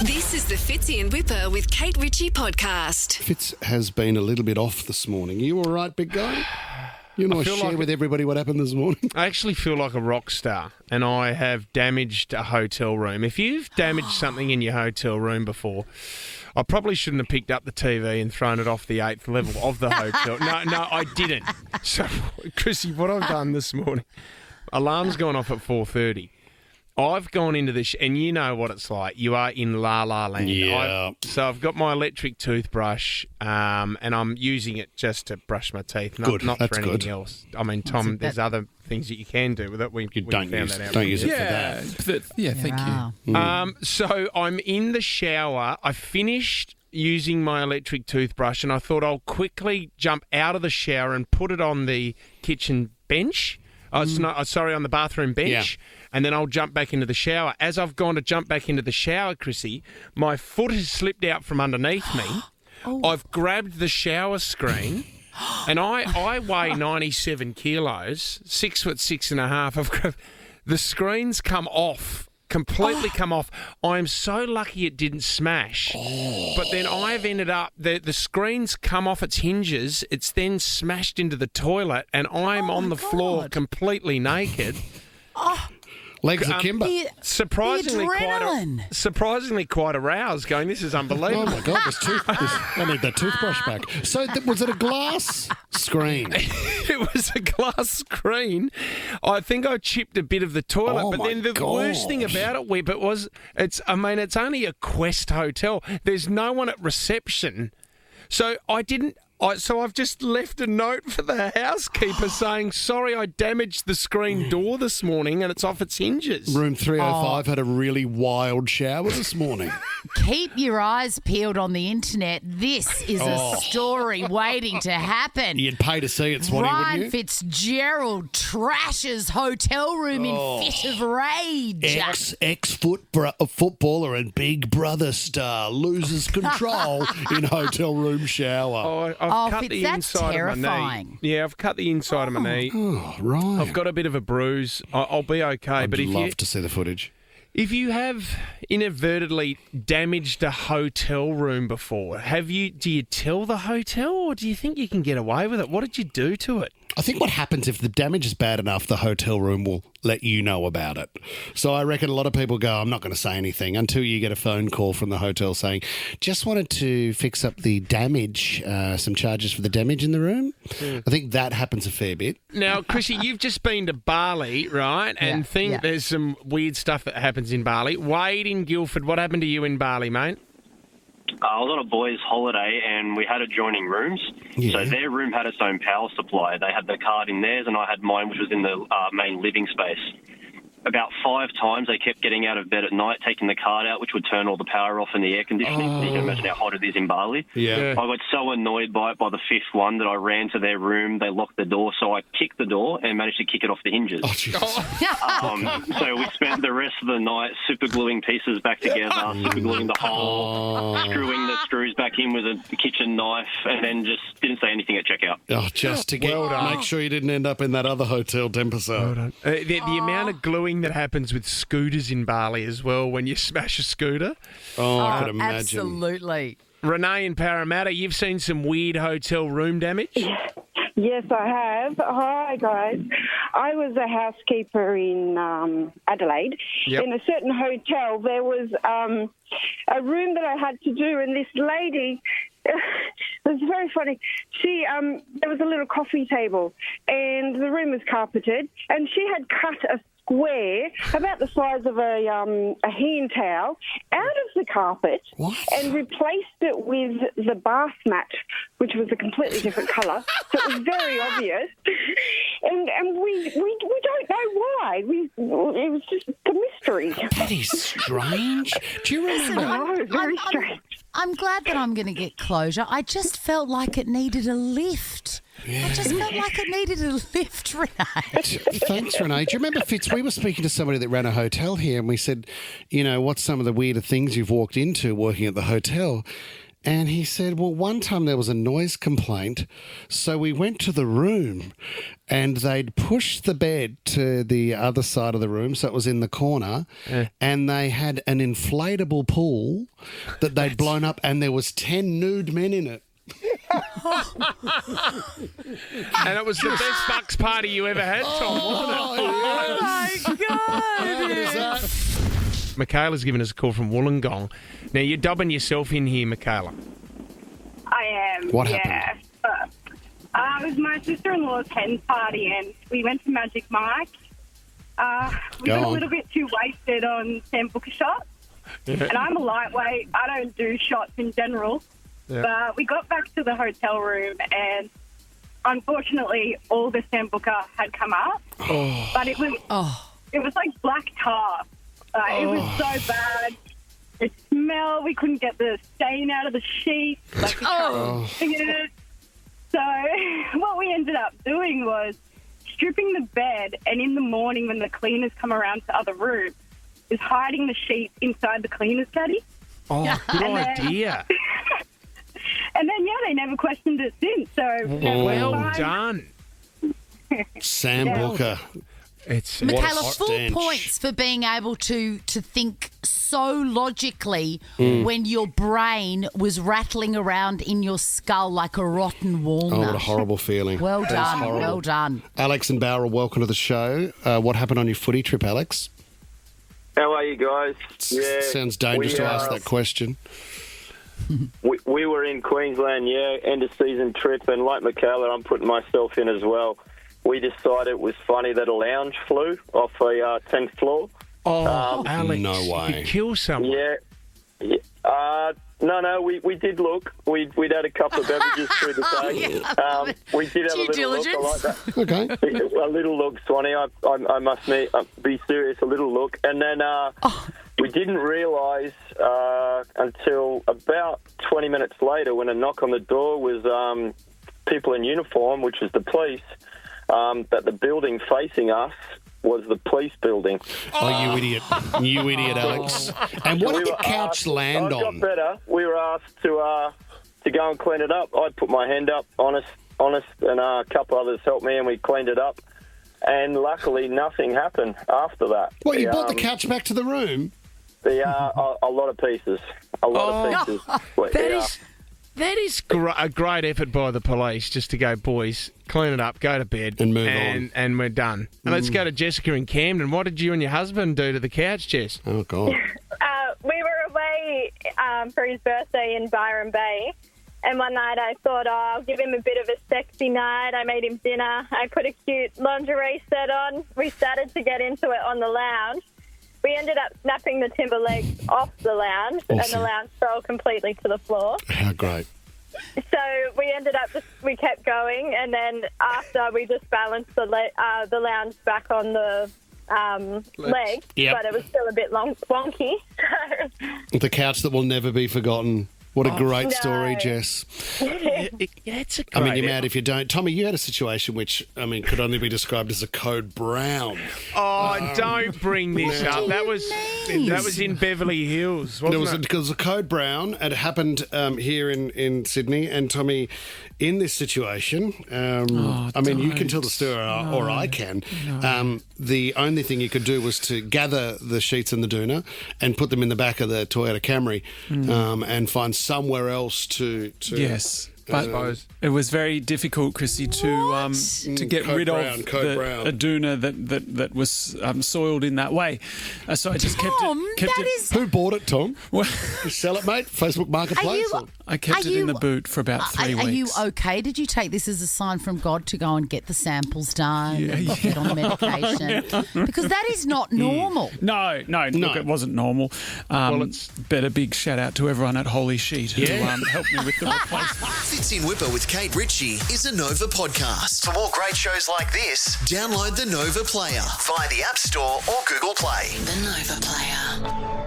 This is the Fitzy and Whipper with Kate Ritchie podcast. Fitz has been a little bit off this morning. Are you all right, big guy? You want to share with everybody what happened this morning? I actually feel like a rock star, and I have damaged a hotel room. If you've damaged something in your hotel room before, I probably shouldn't have picked up the TV and thrown it off the 8th level of the hotel. No, I didn't. So, Chrissy, what I've done this morning, alarm's gone off at 4:30. I've gone into this, and you know what it's like. You are in la-la land. Yeah. So I've got my electric toothbrush, and I'm using it just to brush my teeth, not That's for anything good. else. I mean, Tom, there's other things that you can do with it. We Don't found use that out. Don't use it for that. Thank you. So I'm in the shower. I finished using my electric toothbrush, and I thought I'll quickly jump out of the shower and put it on the kitchen bench. On the bathroom bench. Yeah. And then I'll jump back into the shower. As I've gone to jump back into the shower, Chrissy, my foot has slipped out from underneath me. I've grabbed the shower screen, and I weigh 97 kilos, 6'6.5". I've grabbed, the screen's come off, completely come off. I'm so lucky it didn't smash. But then I've ended up, the screen's come off its hinges, it's then smashed into the toilet, and I'm on the floor completely naked. Legs akimbo. Surprisingly quite aroused, going, this is unbelievable. Oh, my God. I need that toothbrush back. So was it a glass screen? It was a glass screen. I think I chipped a bit of the toilet, Oh, but my then the worst thing about it, Whip, it's only a Quest hotel. There's no one at reception. So I've just left a note for the housekeeper saying, sorry, I damaged the screen door this morning and it's off its hinges. Room 305 had a really wild shower this morning. Keep your eyes peeled on the internet. This is a story waiting to happen. You'd pay to see it, Swanee, Ryan wouldn't you? Fitzgerald trashes hotel room in fit of rage. Ex-footballer and Big Brother star loses control in hotel room shower. I've cut Fitz, the that's inside terrifying. of my knee. Yeah, I've cut the inside of my knee. Oh, right. I've got a bit of a bruise. I'll be okay. I'd But love to see the footage. If you have inadvertently damaged a hotel room before, do you tell the hotel or do you think you can get away with it? What did you do to it? I think what happens if the damage is bad enough, the hotel room will let you know about it. So I reckon a lot of people go, I'm not going to say anything until you get a phone call from the hotel saying, just wanted to fix up the damage, some charges for the damage in the room. I think that happens a fair bit. Now, Chrissy, you've just been to Bali, right? And there's some weird stuff that happens in Bali. Wade in Guildford, what happened to you in Bali, mate? I was on a boys' holiday and we had adjoining rooms. Yeah. So their room had its own power supply. They had the card in theirs and I had mine, which was in the main living space. About 5 times they kept getting out of bed at night, taking the card out, which would turn all the power off in the air conditioning. So you can imagine how hot it is in Bali. Yeah. I got so annoyed by it by the 5th one that I ran to their room. They locked the door, so I kicked the door and managed to kick it off the hinges. Oh, Jesus. So we spent the rest of the night super gluing pieces back together, super gluing the hole, screwing the screws back in with a kitchen knife, and then just didn't say anything at checkout. Oh, just to make sure you didn't end up in that other hotel 10%. The amount of gluing that happens with scooters in Bali as well when you smash a scooter. Oh, I could imagine. Absolutely. Renee in Parramatta, you've seen some weird hotel room damage? Yes, I have. Hi, guys. I was a housekeeper in Adelaide. Yep. In a certain hotel, there was a room that I had to do, and this lady... It was very funny. There was a little coffee table, and the room was carpeted, and she had cut a square about the size of a hand towel out of the carpet and replaced it with the bath mat, which was a completely different colour. So it was very obvious. And we don't know why. It was just a mystery. That is strange. Do you remember? Oh, very strange. I'm glad that I'm going to get closure. I just felt like it needed a lift. I just felt like it needed a lift, Renee. Thanks, Renee. Do you remember, Fitz, we were speaking to somebody that ran a hotel here and we said, what's some of the weirder things you've walked into working at the hotel? And he said, well, one time there was a noise complaint, so we went to the room and they'd pushed the bed to the other side of the room, so it was in the corner, and they had an inflatable pool that they'd blown up, and there was 10 nude men in it. And it was the best bucks party you ever had, Tom, wasn't it? Oh, my God. Michaela's given us a call from Wollongong. Now, you're dobbing yourself in here, Michaela. I am. What happened? It was my sister-in-law's hen party, and we went to Magic Mike. We got a little bit too wasted on Sambuca shots. Yeah. And I'm a lightweight. I don't do shots in general. Yeah. But we got back to the hotel room, and unfortunately, all the Sambuca had come up. Oh. But it was like black tar. It was so bad. The smell, we couldn't get the stain out of the sheet. Like, So what we ended up doing was stripping the bed, and in the morning when the cleaners come around to other rooms, is hiding the sheets inside the cleaner's caddy. Oh, good And then- idea. And then, they never questioned it since. So Well done. Sambuca. It's Michaela, hot full stench. points for being able to think so logically when your brain was rattling around in your skull like a rotten walnut. Oh, what a horrible feeling. Well That is done, horrible. well done. Alex and Bowral, welcome to the show. What happened on your footy trip, Alex? How are you guys? Yeah, Sounds dangerous to ask that question. we were in Queensland, end of season trip, and like Michaela, I'm putting myself in as well. We decided it was funny that a lounge flew off a 10th floor. Oh, Alex, no you way. could kill someone. No, we did look. We'd had a couple of beverages through the day. We did have a little look. I like that. Okay. A little look, Swanee. I must be serious, a little look. And then we didn't realise until about 20 minutes later when a knock on the door was people in uniform, which was the police, that the building facing us was the police building. Oh, you idiot. You idiot, Alex. And what did the couch land I got on? better. We were asked to go and clean it up. I put my hand up, honest, and a couple others helped me, and we cleaned it up. And luckily, nothing happened after that. What, you brought the couch back to the room? A lot of pieces. A lot of pieces. That is a great effort by the police just to go, boys, clean it up, go to bed. And move on. And we're done. And let's go to Jessica in Camden. What did you and your husband do to the couch, Jess? Oh, God. We were away for his birthday in Byron Bay. And one night I thought, I'll give him a bit of a sexy night. I made him dinner. I put a cute lingerie set on. We started to get into it on the lounge. We ended up snapping the timber legs off the lounge, and the lounge fell completely to the floor. How great. So we ended up we kept going, and then after we just balanced the lounge back on the leg, but it was still a bit wonky. The couch that will never be forgotten. What a great story, Jess. It's a great I mean, you're mad if you don't. Tommy, you had a situation which, could only be described as a code brown. Oh, don't bring this up. That was in Beverly Hills, wasn't it? It was a code brown. It happened here in Sydney. And Tommy, in this situation, you can tell the story, or I can. The only thing you could do was to gather the sheets and the doona and put them in the back of the Toyota Camry and find somewhere else to Yes. But it was very difficult, Chrissy, to get rid of a doona that was soiled in that way. So I just kept it. Who bought it, Tom? You sell it, mate? Facebook Marketplace? I kept it in the boot for about 3 weeks. Are you okay? Did you take this as a sign from God to go and get the samples done and get on medication? Because that is not normal. No. Look, it wasn't normal. It's better big shout out to everyone at Holy Sheet who helped me with the replacement. Fitzy and Whipper with Kate Ritchie is a Nova podcast. For more great shows like this, download the Nova Player via the App Store or Google Play. The Nova Player.